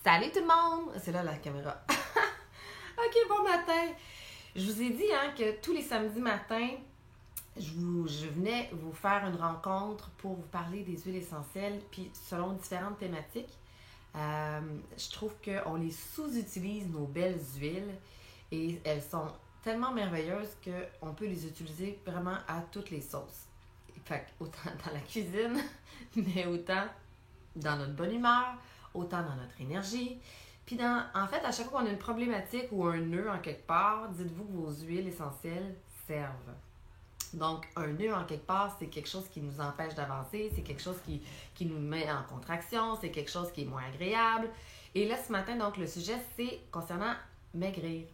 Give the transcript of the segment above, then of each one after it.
Salut tout le monde! C'est là la caméra. Ok, bon matin! Je vous ai dit que tous les samedis matins, je venais vous faire une rencontre pour vous parler des huiles essentielles, puis selon différentes thématiques. Je trouve qu'on les sous-utilise, nos belles huiles, et elles sont tellement merveilleuses qu'on peut les utiliser vraiment à toutes les sauces. Fait autant dans la cuisine, mais autant dans notre bonne humeur, autant dans notre énergie. Puis en fait, à chaque fois qu'on a une problématique ou un nœud en quelque part, dites-vous que vos huiles essentielles servent. Donc, un nœud en quelque part, c'est quelque chose qui nous empêche d'avancer, c'est quelque chose qui nous met en contraction, c'est quelque chose qui est moins agréable. Et là, ce matin, donc, le sujet, c'est concernant maigrir.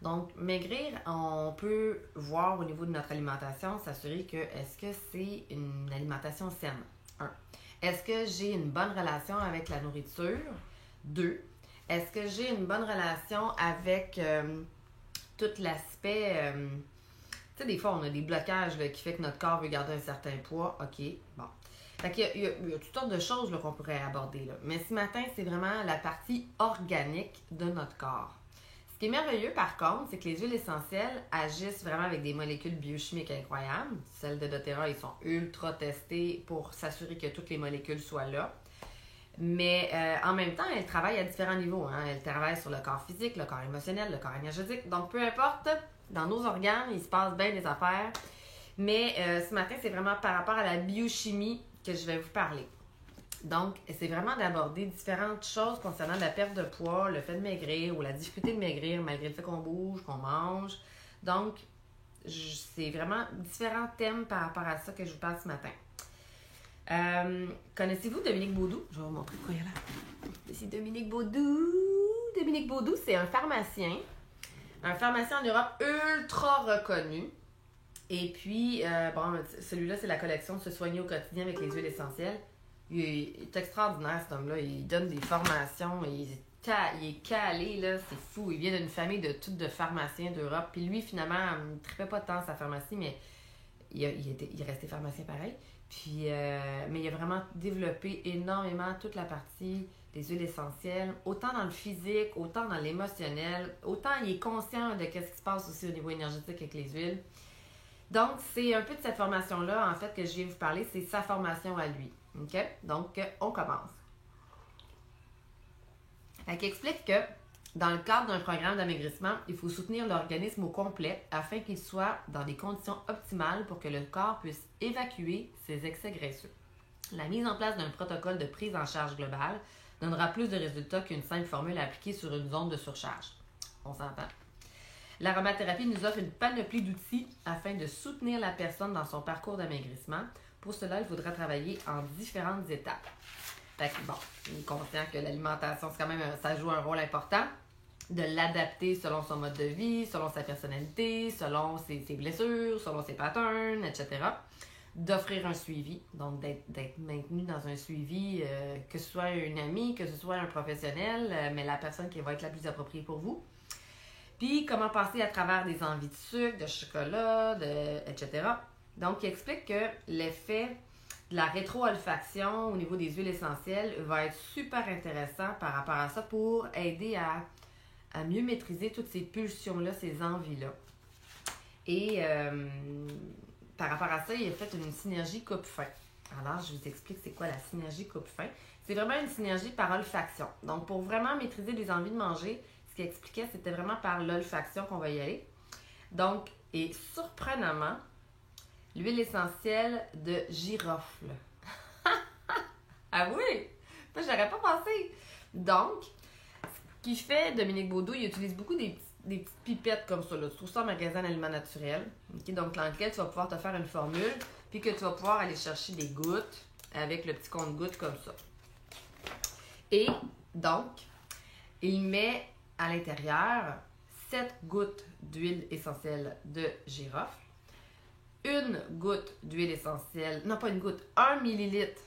Donc, maigrir, on peut voir au niveau de notre alimentation, s'assurer que est-ce que c'est une alimentation saine? 1. Est-ce que j'ai une bonne relation avec la nourriture? 2. Est-ce que j'ai une bonne relation avec tout l'aspect... tu sais, des fois, on a des blocages là, qui fait que notre corps veut garder un certain poids. OK, bon. Fait qu'il y a toutes sortes de choses là, qu'on pourrait aborder. Là. Mais ce matin, c'est vraiment la partie organique de notre corps. Ce qui est merveilleux, par contre, c'est que les huiles essentielles agissent vraiment avec des molécules biochimiques incroyables. Celles de doTERRA, ils sont ultra testées pour s'assurer que toutes les molécules soient là. Mais en même temps, elles travaillent à différents niveaux. Elles travaillent sur le corps physique, le corps émotionnel, le corps énergétique. Donc, peu importe, dans nos organes, il se passe bien des affaires. Mais ce matin, c'est vraiment par rapport à la biochimie que je vais vous parler. Donc, c'est vraiment d'aborder différentes choses concernant la perte de poids, le fait de maigrir ou la difficulté de maigrir malgré le fait qu'on bouge, qu'on mange. Donc, c'est vraiment différents thèmes par rapport à ça que je vous parle ce matin. Connaissez-vous Dominique Baudou? Je vais vous montrer pourquoi il est là. C'est Dominique Baudou. Dominique Baudou, c'est un pharmacien en Europe ultra reconnu. Et puis, celui-là, c'est la collection Se soigner au quotidien avec les huiles essentielles. Il est extraordinaire, cet homme-là. Il donne des formations. Il est calé, là. C'est fou. Il vient d'une famille de pharmaciens d'Europe. Puis lui, finalement, il ne trippait pas tant sa pharmacie, mais il est resté pharmacien pareil. Puis, mais il a vraiment développé énormément toute la partie des huiles essentielles, autant dans le physique, autant dans l'émotionnel, autant il est conscient de ce qui se passe aussi au niveau énergétique avec les huiles. Donc, c'est un peu de cette formation-là, en fait, que je viens vous parler, c'est sa formation à lui. OK? Donc, on commence. Fait qu'il explique que dans le cadre d'un programme d'amaigrissement, il faut soutenir l'organisme au complet afin qu'il soit dans des conditions optimales pour que le corps puisse évacuer ses excès graisseux. La mise en place d'un protocole de prise en charge globale donnera plus de résultats qu'une simple formule appliquée sur une zone de surcharge. On s'entend. L'aromathérapie nous offre une panoplie d'outils afin de soutenir la personne dans son parcours d'amaigrissement. Pour cela, il faudra travailler en différentes étapes. Fait que, bon, il est conscient que l'alimentation, c'est quand même, ça joue un rôle important. De l'adapter selon son mode de vie, selon sa personnalité, selon ses blessures, selon ses patterns, etc. D'offrir un suivi, donc d'être maintenu dans un suivi, que ce soit une amie, que ce soit un professionnel, mais la personne qui va être la plus appropriée pour vous. Puis, comment passer à travers des envies de sucre, de chocolat, etc. Donc, il explique que l'effet de la rétro-olfaction au niveau des huiles essentielles va être super intéressant par rapport à ça pour aider à mieux maîtriser toutes ces pulsions-là, ces envies-là. Et par rapport à ça, il a fait une synergie coupe-fin. Alors, je vous explique c'est quoi la synergie coupe-fin. C'est vraiment une synergie par olfaction. Donc, pour vraiment maîtriser les envies de manger, ce qu'il expliquait, c'était vraiment par l'olfaction qu'on va y aller. Donc, et surprenamment, l'huile essentielle de girofle. Ah oui! Ça, j'aurais pas pensé. Donc, ce qui fait Dominique Baudou, il utilise beaucoup des petites pipettes comme ça. Là. Tu trouves ça en magasin d'aliments naturels. Okay? Donc, dans lequel tu vas pouvoir te faire une formule, puis que tu vas pouvoir aller chercher des gouttes avec le petit compte-gouttes comme ça. Et donc, il met à l'intérieur 7 gouttes d'huile essentielle de girofle, une goutte d'huile essentielle, non pas une goutte, 1 millilitre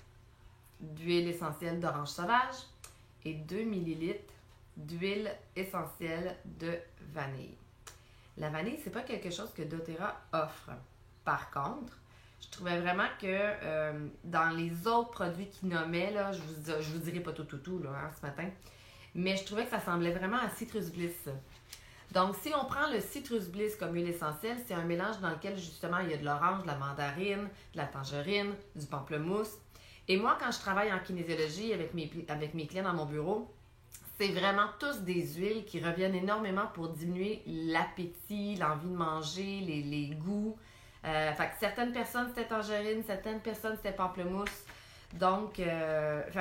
d'huile essentielle d'orange sauvage et 2 millilitres d'huile essentielle de vanille. La vanille, c'est pas quelque chose que doTERRA offre. Par contre, je trouvais vraiment que dans les autres produits qu'il nommait, là, je vous dirai pas tout là, ce matin, Mais je trouvais que ça semblait vraiment à Citrus Bliss. Donc, si on prend le Citrus Bliss comme huile essentielle, c'est un mélange dans lequel, justement, il y a de l'orange, de la mandarine, de la tangerine, du pamplemousse. Et moi, quand je travaille en kinésiologie avec mes clients dans mon bureau, c'est vraiment tous des huiles qui reviennent énormément pour diminuer l'appétit, l'envie de manger, les goûts. Fait que certaines personnes, c'était tangerine, certaines personnes, c'était pamplemousse. Donc,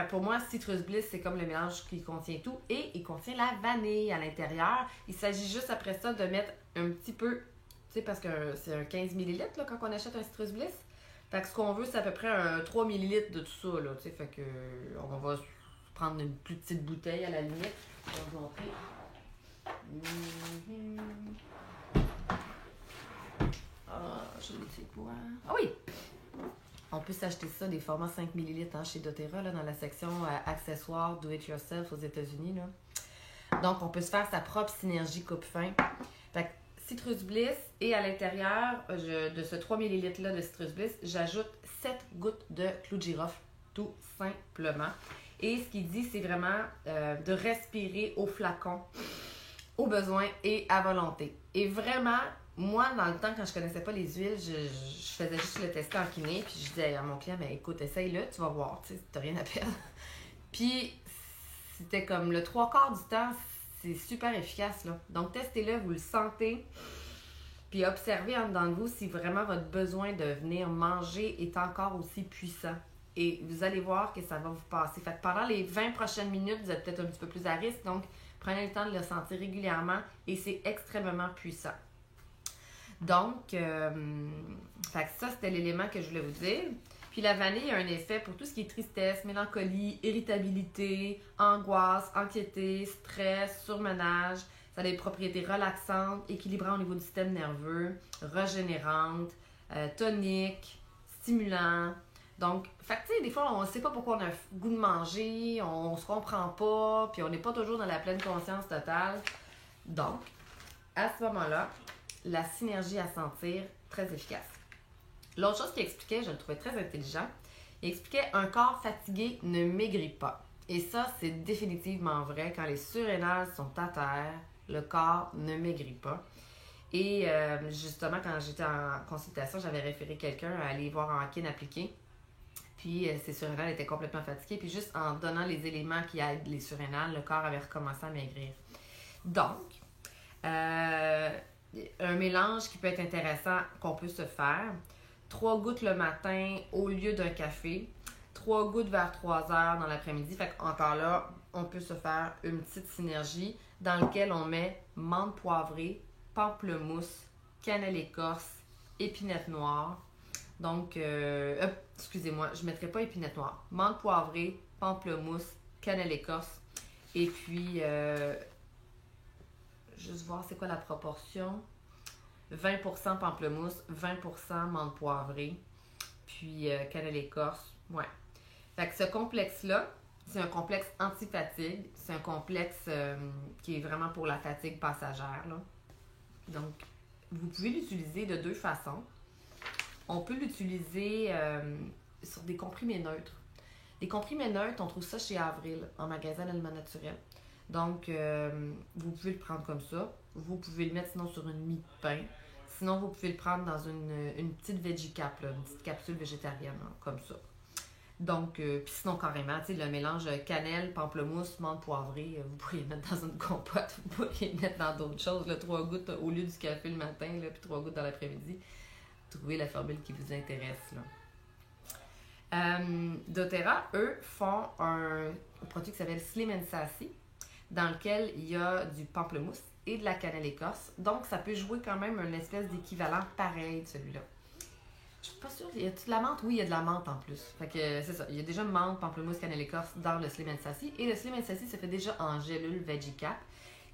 pour moi, Citrus Bliss, c'est comme le mélange qui contient tout et il contient la vanille à l'intérieur. Il s'agit juste après ça de mettre un petit peu, tu sais, parce que c'est un 15 ml là, quand on achète un Citrus Bliss. Fait que ce qu'on veut, c'est à peu près un 3 ml de tout ça, là, tu sais. Fait que on va prendre une plus petite bouteille à la limite. Je vais vous montrer. Ah, je ne sais quoi. Ah oui! On peut s'acheter ça, des formats 5 ml chez doTERRA, là, dans la section accessoires Do It Yourself aux États-Unis. Là. Donc, on peut se faire sa propre synergie coupe-fin. Fait que Citrus Bliss, et à l'intérieur de ce 3 ml là de Citrus Bliss, j'ajoute 7 gouttes de clou de girofle, tout simplement. Et ce qu'il dit, c'est vraiment de respirer au flacon, au besoin et à volonté. Et vraiment, moi, dans le temps, quand je connaissais pas les huiles, je faisais juste le tester en kiné, puis je disais à mon client, ben écoute, essaye-le, tu vas voir, tu sais, t'as rien à perdre. Puis, c'était comme le 3/4 du temps, c'est super efficace, là. Donc, testez-le, vous le sentez, puis observez en dedans de vous si vraiment votre besoin de venir manger est encore aussi puissant. Et vous allez voir que ça va vous passer. Fait que pendant les 20 prochaines minutes, vous êtes peut-être un petit peu plus à risque, donc prenez le temps de le sentir régulièrement et c'est extrêmement puissant. Donc, fait que ça, c'était l'élément que je voulais vous dire. Puis la vanille a un effet pour tout ce qui est tristesse, mélancolie, irritabilité, angoisse, anxiété, stress, surmenage. Ça a des propriétés relaxantes, équilibrantes au niveau du système nerveux, régénérantes, toniques, stimulantes. Donc, fait que, tu sais, des fois, on ne sait pas pourquoi on a le goût de manger, on se comprend pas, puis on n'est pas toujours dans la pleine conscience totale. Donc, à ce moment-là, la synergie à sentir, très efficace. L'autre chose qu'il expliquait, je le trouvais très intelligent, il expliquait un corps fatigué ne maigrit pas. Et ça, c'est définitivement vrai. Quand les surrénales sont à terre, le corps ne maigrit pas. Et justement, quand j'étais en consultation, j'avais référé quelqu'un à aller voir en kin appliqué. Puis ses surrénales étaient complètement fatiguées. Puis juste en donnant les éléments qui aident les surrénales, le corps avait recommencé à maigrir. Donc, un mélange qui peut être intéressant qu'on peut se faire. 3 gouttes le matin au lieu d'un café. 3 gouttes vers 3 heures dans l'après-midi. Fait qu'encore là, on peut se faire une petite synergie dans laquelle on met menthe poivrée, pamplemousse, cannelle écorce, épinette noire. Donc, excusez-moi, je ne mettrai pas épinette noire. Menthe poivrée, pamplemousse, cannelle écorce. Et puis, juste voir c'est quoi la proportion. 20% pamplemousse, 20% menthe poivrée, puis cannelle écorce. Ouais. Fait que ce complexe-là, c'est un complexe anti-fatigue. C'est un complexe qui est vraiment pour la fatigue passagère, là. Donc, vous pouvez l'utiliser de 2 façons. On peut l'utiliser sur des comprimés neutres. Les comprimés neutres, on trouve ça chez Avril, en magasin d'Aliments Naturels. Donc, vous pouvez le prendre comme ça. Vous pouvez le mettre sinon sur une mie de pain. Sinon, vous pouvez le prendre dans une petite veggie cap, là, une petite capsule végétarienne, là, comme ça. Donc, puis sinon, carrément, tu sais, le mélange cannelle, pamplemousse, menthe poivrée, vous pourriez le mettre dans une compote, vous pourriez le mettre dans d'autres choses, là, 3 gouttes au lieu du café le matin, là, puis 3 gouttes dans l'après-midi. Trouvez la formule qui vous intéresse, là. doTERRA, eux, font un produit qui s'appelle Slim and Sassy, dans lequel il y a du pamplemousse et de la cannelle écorce. Donc, ça peut jouer quand même une espèce d'équivalent pareil de celui-là. Je suis pas sûre. Y a-t-il de la menthe? Oui, il y a de la menthe en plus. Fait que c'est ça. Il y a déjà menthe, pamplemousse, cannelle écorce dans le Slim and Sassy. Et le Slim and Sassy se fait déjà en gélule Veggie Cap.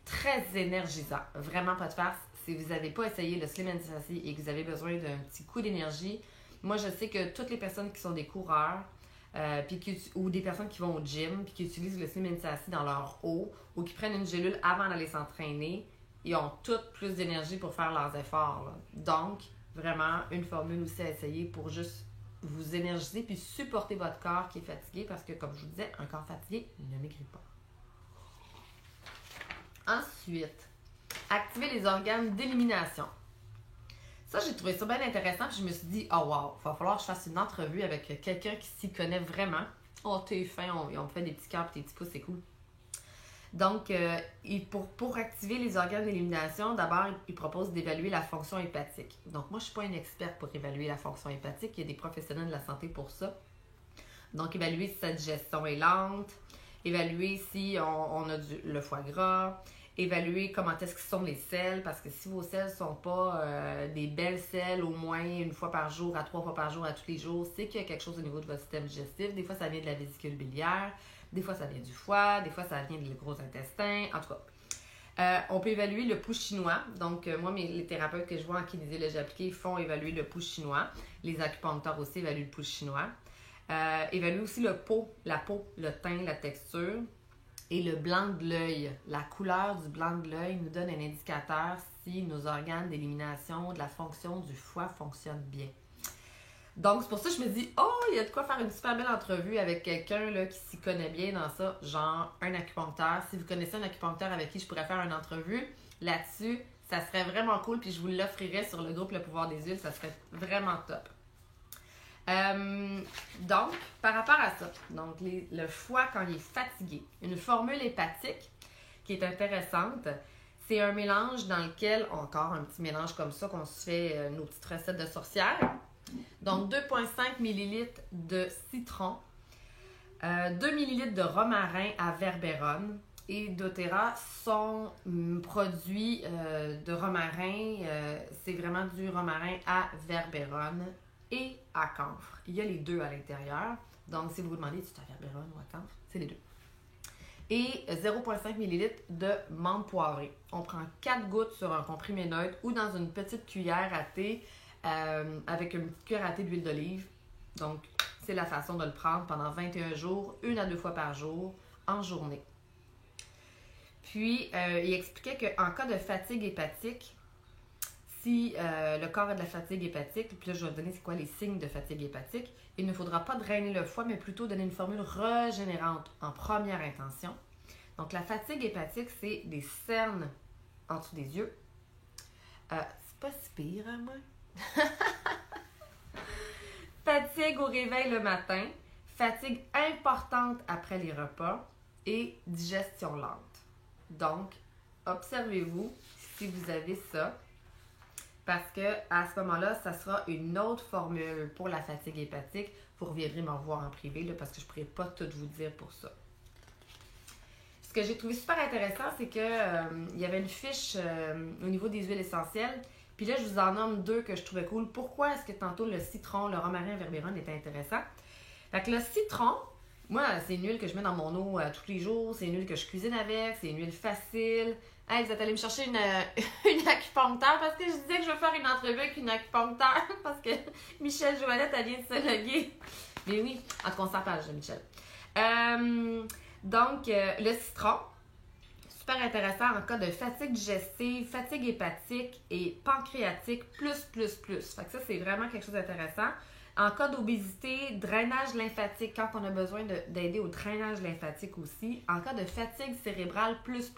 Très énergisant. Vraiment pas de farce. Si vous n'avez pas essayé le Slim and Sassy et que vous avez besoin d'un petit coup d'énergie, moi, je sais que toutes les personnes qui sont des coureurs, ou des personnes qui vont au gym puis qui utilisent le Slim and Sassy dans leur eau ou qui prennent une gélule avant d'aller s'entraîner, ils ont toutes plus d'énergie pour faire leurs efforts, là. Donc, vraiment, une formule aussi à essayer pour juste vous énergiser puis supporter votre corps qui est fatigué parce que, comme je vous disais, un corps fatigué ne maigrit pas. Ensuite, activer les organes d'élimination. Ça, j'ai trouvé ça bien intéressant. Puis je me suis dit, oh wow, il va falloir que je fasse une entrevue avec quelqu'un qui s'y connaît vraiment. Oh, t'es fin, on me fait des petits cœurs et des petits pouces, c'est cool. Donc, pour activer les organes d'élimination, d'abord, il propose d'évaluer la fonction hépatique. Donc, moi, je ne suis pas une experte pour évaluer la fonction hépatique. Il y a des professionnels de la santé pour ça. Donc, évaluer si sa digestion est lente, évaluer si on a le foie gras, évaluer comment est-ce que sont les selles, parce que si vos selles ne sont pas des belles selles au moins une fois par jour, à 3 fois par jour, à tous les jours, c'est qu'il y a quelque chose au niveau de votre système digestif. Des fois, ça vient de la vésicule biliaire. Des fois, ça vient du foie, des fois, ça vient des gros intestins, en tout cas. On peut évaluer le pouls chinois. Donc, moi, les thérapeutes que je vois en kinésiologie appliquée font évaluer le pouls chinois. Les acupuncteurs aussi évaluent le pouls chinois. Évaluer aussi la peau, le teint, la texture. Et le blanc de l'œil. La couleur du blanc de l'œil nous donne un indicateur si nos organes d'élimination de la fonction du foie fonctionnent bien. Donc, c'est pour ça que je me dis, oh, il y a de quoi faire une super belle entrevue avec quelqu'un là, qui s'y connaît bien dans ça, genre un acupuncteur. Si vous connaissez un acupuncteur avec qui je pourrais faire une entrevue là-dessus, ça serait vraiment cool, puis je vous l'offrirais sur le groupe Le Pouvoir des Huiles, ça serait vraiment top. Donc, par rapport à ça, donc le foie quand il est fatigué, une formule hépatique qui est intéressante, c'est un mélange dans lequel, encore un petit mélange comme ça qu'on se fait nos petites recettes de sorcières. Donc, 2,5 ml de citron, 2 ml de romarin à verberone et doTERRA sont produits de romarin. C'est vraiment du romarin à verberone et à camphre. Il y a les deux à l'intérieur. Donc, si vous vous demandez si c'est à verberone ou à camphre, c'est les deux. Et 0,5 ml de menthe poivrée. On prend 4 gouttes sur un comprimé neutre ou dans une petite cuillère à thé avec une petite cuillère à thé d'huile d'olive. Donc, c'est la façon de le prendre pendant 21 jours, 1 à 2 fois par jour, en journée. Puis, il expliquait qu'en cas de fatigue hépatique, si le corps a de la fatigue hépatique, puis là, je vais vous donner c'est quoi les signes de fatigue hépatique, il ne faudra pas drainer le foie, mais plutôt donner une formule régénérante en première intention. Donc, la fatigue hépatique, c'est des cernes en dessous des yeux. C'est pas si pire, hein, moi? Fatigue au réveil le matin, fatigue importante après les repas et digestion lente. Donc, observez-vous si vous avez ça, parce que à ce moment-là, ça sera une autre formule pour la fatigue hépatique. Vous reviendrez m'en voir en privé là, parce que je ne pourrai pas tout vous dire pour ça. Ce que j'ai trouvé super intéressant, c'est que il y avait une fiche au niveau des huiles essentielles. Puis là, je vous en nomme 2 que je trouvais cool. Pourquoi est-ce que tantôt le citron, le romarin verberone était intéressant? Fait que le citron, moi, c'est une huile que je mets dans mon eau tous les jours. C'est une huile que je cuisine avec. C'est une huile facile. Hey, vous êtes allés me chercher une acupuncteur parce que je disais que je vais faire une entrevue avec une acupuncteur parce que Michel Joannette, elle vient de se loguer. Mais oui, en tout cas, on s'en parle, Michel. Donc, le citron, super intéressant en cas de fatigue digestive, fatigue hépatique et pancréatique, plus. Fait que ça, c'est vraiment quelque chose d'intéressant. En cas d'obésité, drainage lymphatique, quand on a besoin d'aider au drainage lymphatique aussi. En cas de fatigue cérébrale, plus.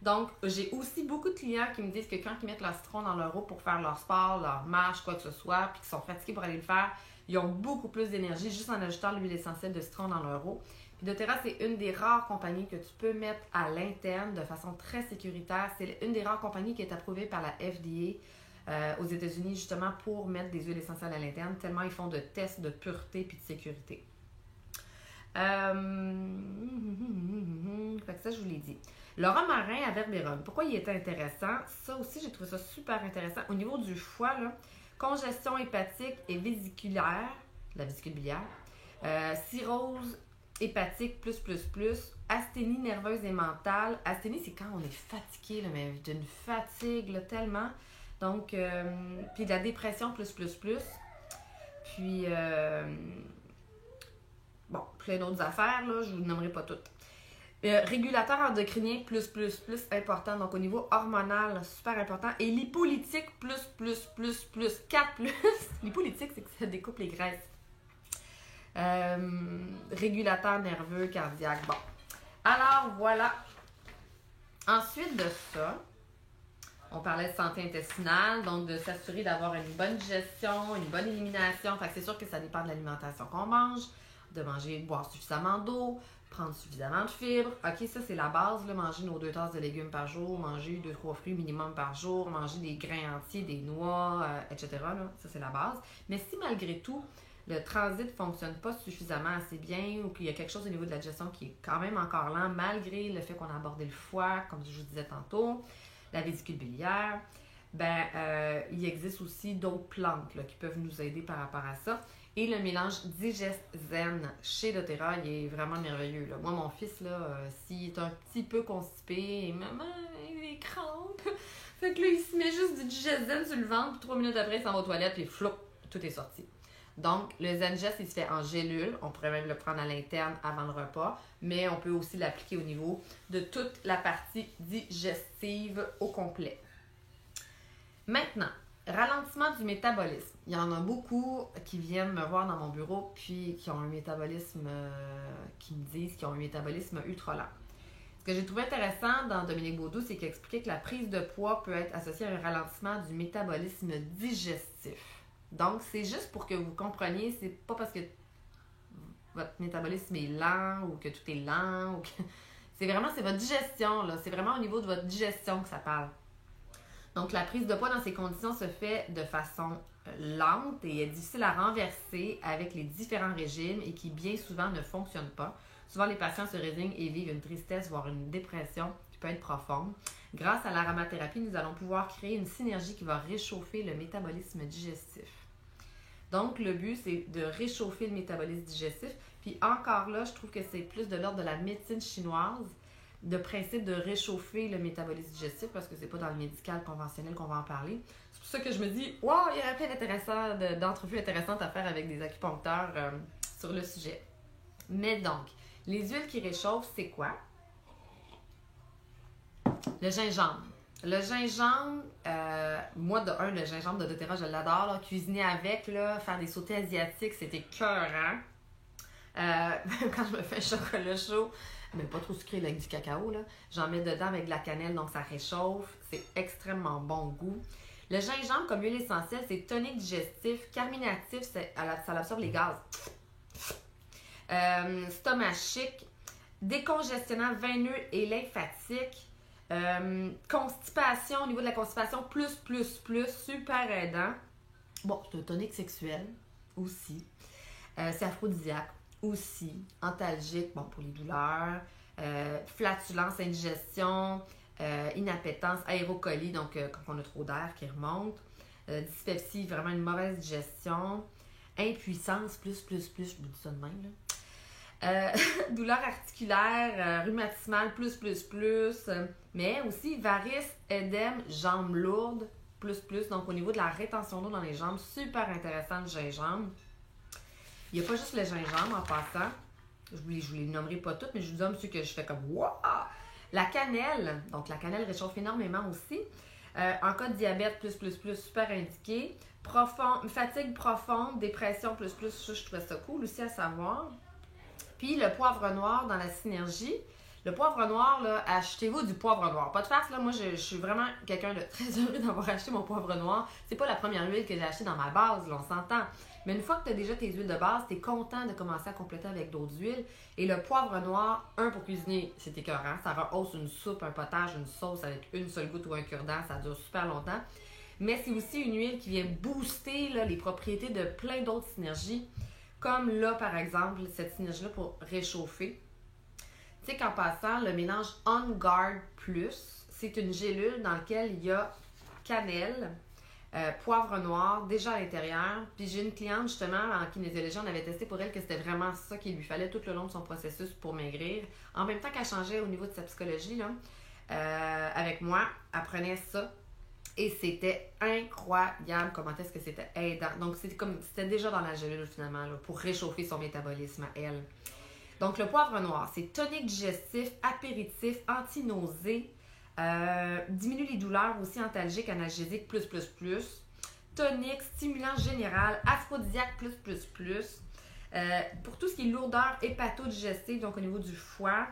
Donc, j'ai aussi beaucoup de clients qui me disent que quand ils mettent leur citron dans leur eau pour faire leur sport, leur marche, quoi que ce soit, puis qu'ils sont fatigués pour aller le faire, ils ont beaucoup plus d'énergie juste en ajoutant l'huile essentielle de citron dans leur eau. Puis doTERRA, c'est une des rares compagnies que tu peux mettre à l'interne de façon très sécuritaire. C'est une des rares compagnies qui est approuvée par la FDA aux États-Unis justement pour mettre des huiles essentielles à l'interne, tellement ils font de tests de pureté puis de sécurité. Fait que ça, je vous l'ai dit. Le romarin à verberone, pourquoi il était intéressant? Ça aussi, j'ai trouvé ça super intéressant. Au niveau du foie, là, congestion hépatique et vésiculaire, la vésicule biliaire, cirrhose hépatique, plus, asthénie nerveuse et mentale. Asthénie, c'est quand on est fatigué, là, mais d'une fatigue là, tellement. Donc, puis de la dépression, plus. Puis, bon, plein d'autres affaires, là, je ne vous nommerai pas toutes. Régulateur endocrinien, plus, important. Donc, au niveau hormonal, super important. Et lipolytique, plus, 4 plus. Lipolytique, c'est que ça découpe les graisses. Régulateur nerveux, cardiaque. Bon. Alors, voilà. Ensuite de ça, on parlait de santé intestinale, donc de s'assurer d'avoir une bonne digestion, une bonne élimination. Fait que c'est sûr que ça dépend de l'alimentation qu'on mange, de manger, boire suffisamment d'eau, prendre suffisamment de fibres. OK, ça c'est la base, là, manger nos 2 tasses de légumes par jour, manger 2-3 fruits minimum par jour, manger des grains entiers, des noix, etc. Là, ça c'est la base. Mais si malgré tout, le transit ne fonctionne pas suffisamment assez bien ou qu'il y a quelque chose au niveau de la digestion qui est quand même encore lent, malgré le fait qu'on a abordé le foie, comme je vous disais tantôt, la vésicule biliaire, il existe aussi d'autres plantes là, qui peuvent nous aider par rapport à ça. Et le mélange Digest-Zen chez doTERRA, il est vraiment merveilleux. Là. Moi, mon fils, là, s'il est un petit peu constipé, maman, il est crampes. Fait que là, il se met juste du Digest-Zen sur le ventre, puis 3 minutes après, il s'en va aux toilettes, puis flou, tout est sorti. Donc, le ZenGest, il se fait en gélule. On pourrait même le prendre à l'interne avant le repas, mais on peut aussi l'appliquer au niveau de toute la partie digestive au complet. Maintenant, ralentissement du métabolisme. Il y en a beaucoup qui viennent me voir dans mon bureau puis qui ont un métabolisme, qui me disent qu'ils ont un métabolisme ultra lent. Ce que j'ai trouvé intéressant dans Dominique Baudou, c'est qu'il expliquait que la prise de poids peut être associée à un ralentissement du métabolisme digestif. Donc, c'est juste pour que vous compreniez, c'est pas parce que votre métabolisme est lent ou que tout est lent. Ou que... c'est votre digestion, là. C'est vraiment au niveau de votre digestion que ça parle. Donc, la prise de poids dans ces conditions se fait de façon lente et est difficile à renverser avec les différents régimes et qui bien souvent ne fonctionnent pas. Souvent, les patients se résignent et vivent une tristesse, voire une dépression qui peut être profonde. Grâce à l'aromathérapie, nous allons pouvoir créer une synergie qui va réchauffer le métabolisme digestif. Donc, le but, c'est de réchauffer le métabolisme digestif. Puis encore là, je trouve que c'est plus de l'ordre de la médecine chinoise, de principe de réchauffer le métabolisme digestif, parce que c'est pas dans le médical conventionnel qu'on va en parler. C'est pour ça que je me dis, wow, il y aurait plein d'entrevues intéressantes à faire avec des acupuncteurs sur le sujet. Mais donc, les huiles qui réchauffent, c'est quoi? Le gingembre. Le gingembre, moi, le gingembre de doTERRA, je l'adore. Là, cuisiner avec, là, faire des sautés asiatiques, c'était écœurant. Quand je me fais un chocolat chaud, mais pas trop sucré avec du cacao, là, j'en mets dedans avec de la cannelle, donc ça réchauffe. C'est extrêmement bon goût. Le gingembre, comme huile essentielle, c'est tonique digestif, carminatif, ça absorbe les gaz. Stomachique, décongestionnant veineux et lymphatique. Constipation, au niveau de la constipation, plus, super aidant. Bon, c'est un tonique sexuel aussi. C'est aphrodisiaque aussi. Antalgique, bon, pour les douleurs. Flatulence, indigestion, inappétence, aérocolie, donc quand on a trop d'air qui remonte. Dyspepsie, vraiment une mauvaise digestion. Impuissance, plus, je vous dis ça de même, là. Douleur articulaire, rhumatismale, plus, mais aussi varices, édème, jambes lourdes, plus, donc au niveau de la rétention d'eau dans les jambes, super intéressant le gingembre. Il n'y a pas juste le gingembre en passant, je vous les nommerai pas toutes, mais je vous donne ceux que je fais comme wow! La cannelle, donc la cannelle réchauffe énormément aussi, en cas de diabète, plus, super indiqué, fatigue profonde, dépression, plus, ça je trouvais ça cool aussi à savoir. Puis le poivre noir dans la synergie. Le poivre noir, là, achetez-vous du poivre noir. Pas de farce, là, moi je suis vraiment quelqu'un de très heureux d'avoir acheté mon poivre noir. C'est pas la première huile que j'ai achetée dans ma base, là, on s'entend. Mais une fois que tu as déjà tes huiles de base, tu es content de commencer à compléter avec d'autres huiles. Et le poivre noir, pour cuisiner, c'est écœurant. Ça rehausse une soupe, un potage, une sauce avec une seule goutte ou un cure-dent. Ça dure super longtemps. Mais c'est aussi une huile qui vient booster là, les propriétés de plein d'autres synergies. Comme là, par exemple, cette synergie-là pour réchauffer. Tu sais qu'en passant, le mélange On Guard Plus, c'est une gélule dans laquelle il y a cannelle, poivre noir, déjà à l'intérieur. Puis j'ai une cliente, justement, en kinésiologie, on avait testé pour elle que c'était vraiment ça qu'il lui fallait tout le long de son processus pour maigrir. En même temps qu'elle changeait au niveau de sa psychologie, là, avec moi, elle prenait ça. Et c'était incroyable comment est-ce que c'était aidant. Donc, c'était déjà dans la gélule, finalement, là, pour réchauffer son métabolisme à elle. Donc, le poivre noir, c'est tonique digestif, apéritif, anti-nausée, diminue les douleurs aussi, antalgique, analgésique, plus. Tonique, stimulant général, aphrodisiaque, plus. Pour tout ce qui est lourdeur hépatodigestive, donc au niveau du foie,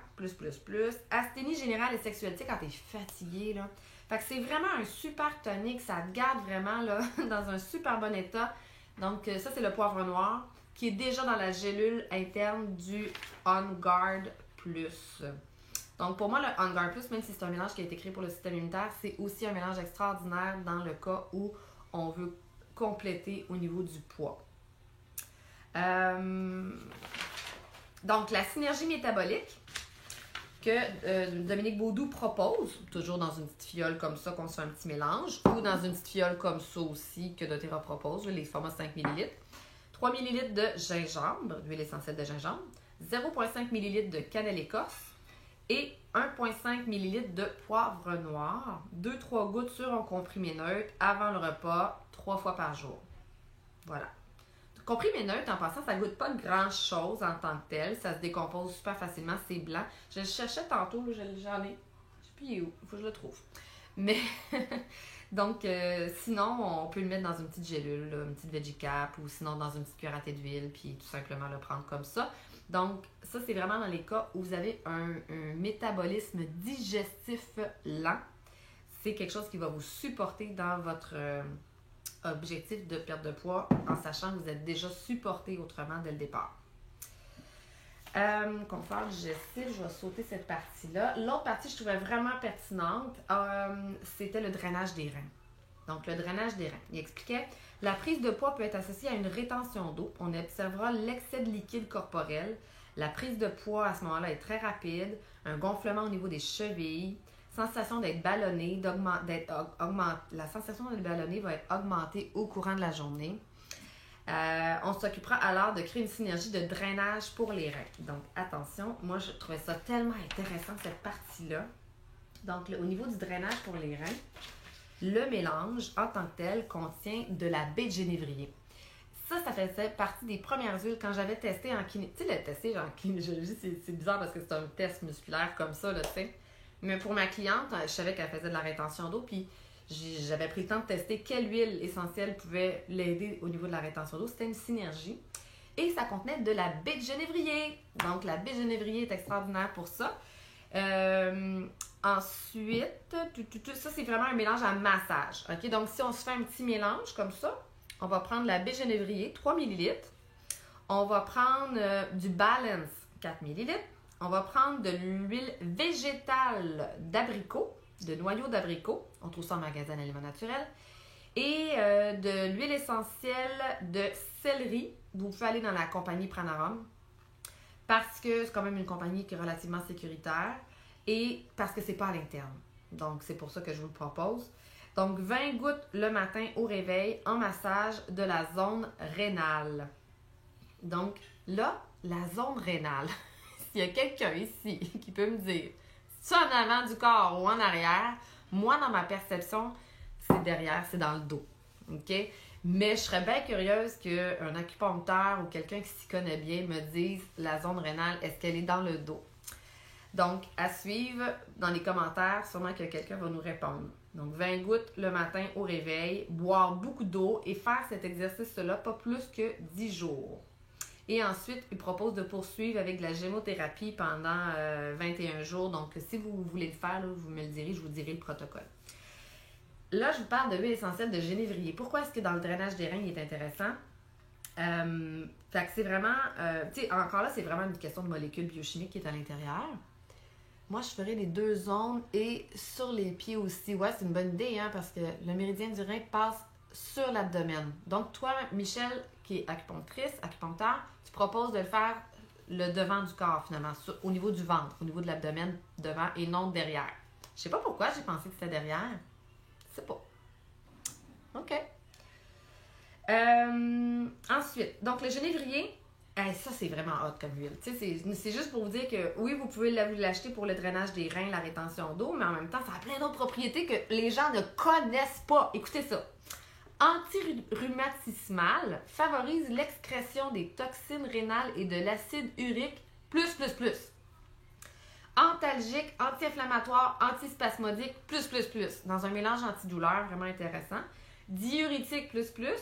asthénie générale et sexuelle, tu sais, quand t'es fatigué, là. Fait que c'est vraiment un super tonique, ça te garde vraiment là, dans un super bon état. Donc ça, c'est le poivre noir qui est déjà dans la gélule interne du On Guard Plus. Donc pour moi, le On Guard Plus, même si c'est un mélange qui a été créé pour le système immunitaire, c'est aussi un mélange extraordinaire dans le cas où on veut compléter au niveau du poids. Donc la synergie métabolique que Dominique Baudou propose, toujours dans une petite fiole comme ça, qu'on se fait un petit mélange, ou dans une petite fiole comme ça aussi que doTERRA propose, les formats 5 ml. 3 ml de gingembre, d'huile essentielle de gingembre, 0,5 ml de cannelle écorce et 1,5 ml de poivre noir, 2-3 gouttes sur un comprimé neutre avant le repas, 3 fois par jour. Voilà. Comprimé neutre, en passant, ça ne goûte pas grand-chose en tant que tel. Ça se décompose super facilement, c'est blanc. Je le cherchais tantôt, là, j'en ai. Je sais plus il est où, il faut que je le trouve. Mais, donc, sinon, on peut le mettre dans une petite gélule, là, une petite veggie cap, ou sinon dans une petite cuillère à thé d'huile, puis tout simplement le prendre comme ça. Donc, ça, c'est vraiment dans les cas où vous avez un métabolisme digestif lent. C'est quelque chose qui va vous supporter dans votre objectif de perte de poids en sachant que vous êtes déjà supporté autrement dès le départ. Confort digestif, je vais sauter cette partie-là. L'autre partie que je trouvais vraiment pertinente, c'était le drainage des reins. Donc, le drainage des reins. Il expliquait, la prise de poids peut être associée à une rétention d'eau. On observera l'excès de liquide corporel. La prise de poids à ce moment-là est très rapide. Un gonflement au niveau des chevilles. Sensation d'être ballonné, la sensation d'être ballonné va être augmentée au courant de la journée. On s'occupera alors de créer une synergie de drainage pour les reins. Donc, attention, moi, je trouvais ça tellement intéressant, cette partie-là. Donc, au niveau du drainage pour les reins, le mélange, en tant que tel, contient de la baie de génévrier. Ça faisait partie des premières huiles quand j'avais testé en kiné. Tu sais, le tester en kinésiologie, c'est bizarre parce que c'est un test musculaire comme ça, là, tu sais. Mais pour ma cliente, je savais qu'elle faisait de la rétention d'eau, puis j'avais pris le temps de tester quelle huile essentielle pouvait l'aider au niveau de la rétention d'eau. C'était une synergie. Et ça contenait de la baie de genévrier. Donc, la baie de genévrier est extraordinaire pour ça. Ensuite, ça, c'est vraiment un mélange à massage. Okay? Donc, si on se fait un petit mélange comme ça, on va prendre la baie de genévrier, 3 ml. On va prendre du Balance, 4 ml. On va prendre de l'huile végétale d'abricot, de noyaux d'abricot. On trouve ça en magasin d'aliments naturels. Et de l'huile essentielle de céleri. Vous pouvez aller dans la compagnie Pranarum parce que c'est quand même une compagnie qui est relativement sécuritaire et parce que c'est pas à l'interne. Donc, c'est pour ça que je vous le propose. Donc, 20 gouttes le matin au réveil en massage de la zone rénale. Donc, là, la zone rénale... S'il y a quelqu'un ici qui peut me dire si c'est en avant du corps ou en arrière, moi, dans ma perception, c'est derrière, c'est dans le dos. OK? Mais je serais bien curieuse qu'un acupuncteur ou quelqu'un qui s'y connaît bien me dise la zone rénale, est-ce qu'elle est dans le dos? Donc, à suivre dans les commentaires, sûrement que quelqu'un va nous répondre. Donc, 20 gouttes le matin au réveil, boire beaucoup d'eau et faire cet exercice-là pas plus que 10 jours. Et ensuite, il propose de poursuivre avec de la gémothérapie pendant 21 jours. Donc, si vous voulez le faire, là, vous me le direz, je vous dirai le protocole. Là, je vous parle de l'huile essentielle de genévrier. Pourquoi est-ce que dans le drainage des reins, il est intéressant? Fait que c'est vraiment... tu sais, encore là, c'est vraiment une question de molécules biochimiques qui est à l'intérieur. Moi, je ferais les deux zones et sur les pieds aussi. Ouais, c'est une bonne idée, hein, parce que le méridien du rein passe sur l'abdomen. Donc, toi, Michel, qui est acupuncteur, tu proposes de le faire le devant du corps, finalement, au niveau du ventre, au niveau de l'abdomen, devant et non derrière. Je sais pas pourquoi j'ai pensé que c'était derrière. Je sais pas. OK. Ensuite, donc le genévrier, ça c'est vraiment hot comme huile. C'est juste pour vous dire que oui, vous pouvez l'acheter pour le drainage des reins, la rétention d'eau, mais en même temps, ça a plein d'autres propriétés que les gens ne connaissent pas. Écoutez ça. Antirhumatismal, favorise l'excrétion des toxines rénales et de l'acide urique plus. Antalgique, anti-inflammatoire, antispasmodique plus. Dans un mélange antidouleur vraiment intéressant. Diurétique plus.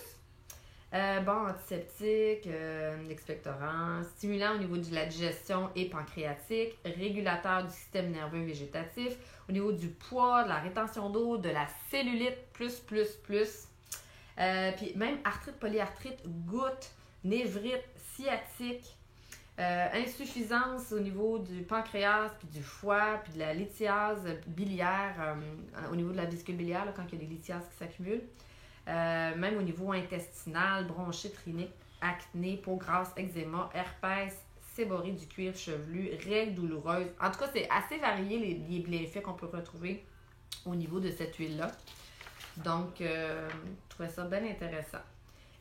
Bon, antiseptique, expectorant, stimulant au niveau de la digestion et pancréatique, régulateur du système nerveux végétatif, au niveau du poids, de la rétention d'eau, de la cellulite, plus. Puis même arthrite, polyarthrite, goutte, névrite, sciatique, insuffisance au niveau du pancréas, puis du foie, puis de la lithiase biliaire, au niveau de la vésicule biliaire, là, quand il y a des lithiases qui s'accumulent. Même au niveau intestinal, bronchite, rhinite, acné, peau grasse, eczéma, herpès, séborrhée du cuir chevelu, règles douloureuses. En tout cas, c'est assez varié les bienfaits qu'on peut retrouver au niveau de cette huile-là. Donc, je trouvais ça bien intéressant.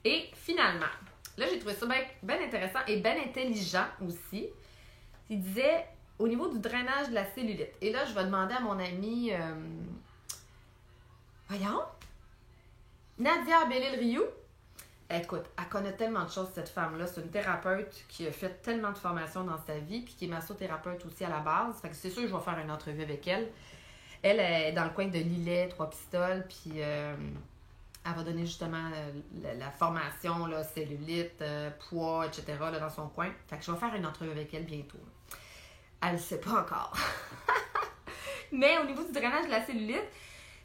Et finalement, là, j'ai trouvé ça bien intéressant et bien intelligent aussi. Il disait au niveau du drainage de la cellulite. Et là, je vais demander à mon amie... Voyons... Nadia Bellil-Rioux, écoute, elle connaît tellement de choses, cette femme-là. C'est une thérapeute qui a fait tellement de formations dans sa vie, puis qui est massothérapeute aussi à la base. Fait que c'est sûr que je vais faire une entrevue avec elle. Elle est dans le coin de Lillet, Trois-Pistoles, puis elle va donner justement la formation, là, cellulite, poids, etc. là, dans son coin. Fait que je vais faire une entrevue avec elle bientôt. Elle ne sait pas encore. Mais au niveau du drainage de la cellulite,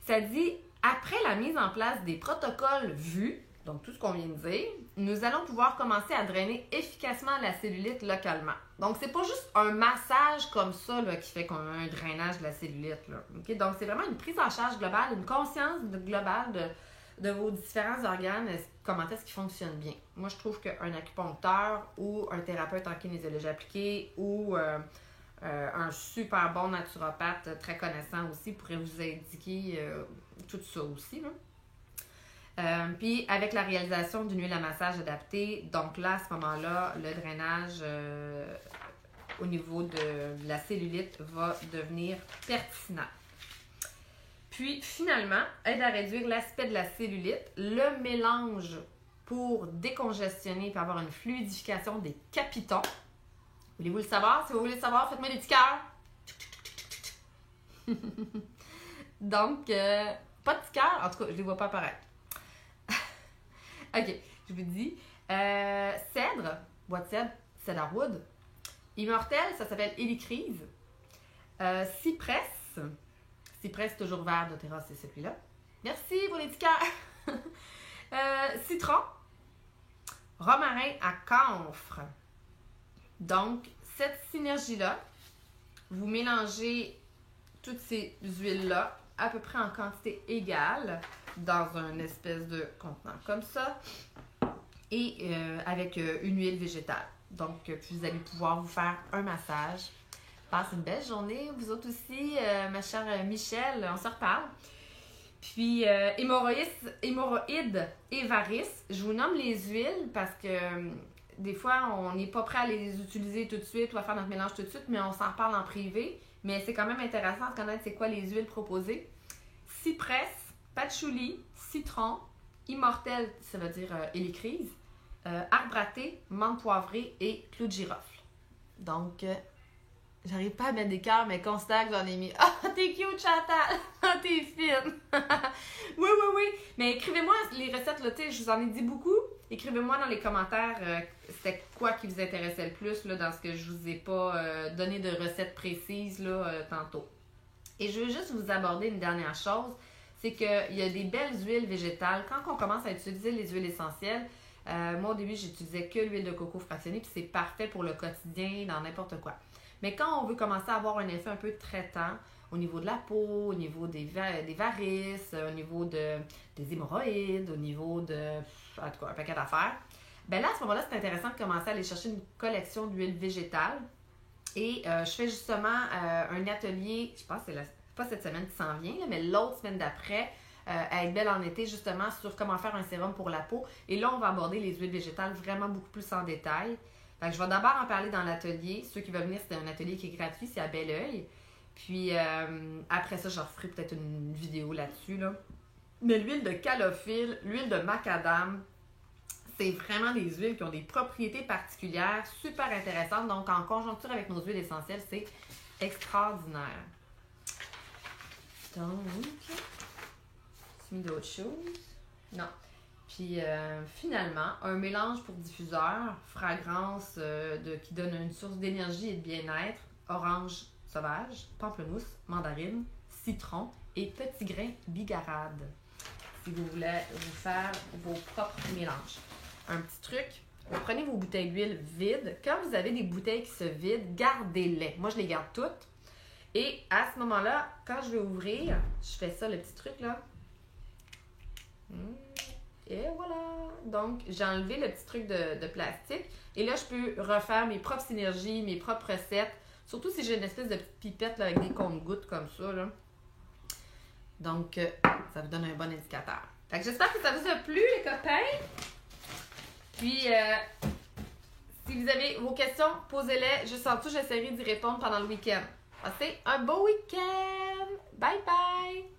ça dit... Après la mise en place des protocoles vus, donc tout ce qu'on vient de dire, nous allons pouvoir commencer à drainer efficacement la cellulite localement. Donc, c'est pas juste un massage comme ça là, qui fait qu'on a un drainage de la cellulite. Là. Okay? Donc, c'est vraiment une prise en charge globale, une conscience globale de vos différents organes, comment est-ce qu'ils fonctionnent bien. Moi, je trouve qu'un acupuncteur ou un thérapeute en kinésiologie appliquée ou... un super bon naturopathe très connaissant aussi pourrait vous indiquer tout ça aussi. Puis avec la réalisation d'une huile à massage adaptée, donc là, à ce moment-là, le drainage au niveau de la cellulite va devenir pertinent. Puis finalement, aide à réduire l'aspect de la cellulite, le mélange pour décongestionner et avoir une fluidification des capitons. Voulez-vous le savoir? Si vous voulez le savoir, faites-moi des petits cœurs. Donc, pas de petits cœurs. En tout cas, je ne les vois pas apparaître. OK, je vous dis. Cèdre, bois de cèdre, cedarwood. Immortel, ça s'appelle hélicryse. Cypress. Cypress, toujours vert, doTERRA, c'est celui-là. Merci pour les petits cœurs. Citron. Romarin à camphre. Donc, cette synergie-là, vous mélangez toutes ces huiles-là à peu près en quantité égale dans un espèce de contenant comme ça et avec une huile végétale. Donc, puis vous allez pouvoir vous faire un massage. Passez une belle journée. Vous autres aussi, ma chère Michel, on se reparle. Puis, hémorroïdes et varices, je vous nomme les huiles parce que... des fois, on n'est pas prêt à les utiliser tout de suite ou à faire notre mélange tout de suite, mais on s'en parle en privé. Mais c'est quand même intéressant de connaître c'est quoi les huiles proposées. Cypress, patchouli, citron, immortel, ça veut dire hélicryse, arbre à thé, menthe poivrée et clou de girofle. Donc, j'arrive pas à mettre des cœurs, mais constate que j'en ai mis. Ah, t'es cute, Chantal! Ah, t'es fine! Oui. Mais écrivez-moi les recettes, là, tu sais, je vous en ai dit beaucoup. Écrivez-moi dans les commentaires c'était quoi qui vous intéressait le plus là, dans ce que je vous ai pas donné de recettes précises là, tantôt. Et je veux juste vous aborder une dernière chose, c'est qu'il y a des belles huiles végétales. Quand on commence à utiliser les huiles essentielles, moi au début j'utilisais que l'huile de coco fractionnée, puis c'est parfait pour le quotidien, dans n'importe quoi. Mais quand on veut commencer à avoir un effet un peu traitant, au niveau de la peau, au niveau des varices, au niveau des hémorroïdes, au niveau de... en tout cas, un paquet d'affaires. Ben là, à ce moment-là, c'est intéressant de commencer à aller chercher une collection d'huiles végétales. Et je fais justement un atelier, je pense que c'est pas cette semaine qui s'en vient, là, mais l'autre semaine d'après, à être belle en été, justement, sur comment faire un sérum pour la peau. Et là, on va aborder les huiles végétales vraiment beaucoup plus en détail. Fait que je vais d'abord en parler dans l'atelier. Ceux qui veulent venir, c'est un atelier qui est gratuit, c'est à Belleuil. Puis après ça, je referai peut-être une vidéo là-dessus. Là. Mais l'huile de calophylle, l'huile de macadam, c'est vraiment des huiles qui ont des propriétés particulières super intéressantes. Donc, en conjoncture avec nos huiles essentielles, c'est extraordinaire. Donc, j'ai mis d'autres choses. Non. Puis finalement, un mélange pour diffuseur, fragrance qui donne une source d'énergie et de bien-être, orange sauvage, pamplemousse, mandarine, citron et petits grains bigarade. Si vous voulez vous faire vos propres mélanges. Un petit truc, vous prenez vos bouteilles d'huile vides. Quand vous avez des bouteilles qui se vident, gardez-les. Moi, je les garde toutes. Et à ce moment-là, quand je vais ouvrir, je fais ça, le petit truc là. Et voilà. Donc, j'ai enlevé le petit truc de plastique. Et là, je peux refaire mes propres synergies, mes propres recettes. Surtout si j'ai une espèce de petite pipette là, avec des comptes-gouttes comme ça. Là. Donc, ça vous donne un bon indicateur. Fait que j'espère que ça vous a plu, les copains. Puis, si vous avez vos questions, posez-les. Juste en dessous, j'essaierai d'y répondre pendant le week-end. Passez un beau week-end! Bye bye!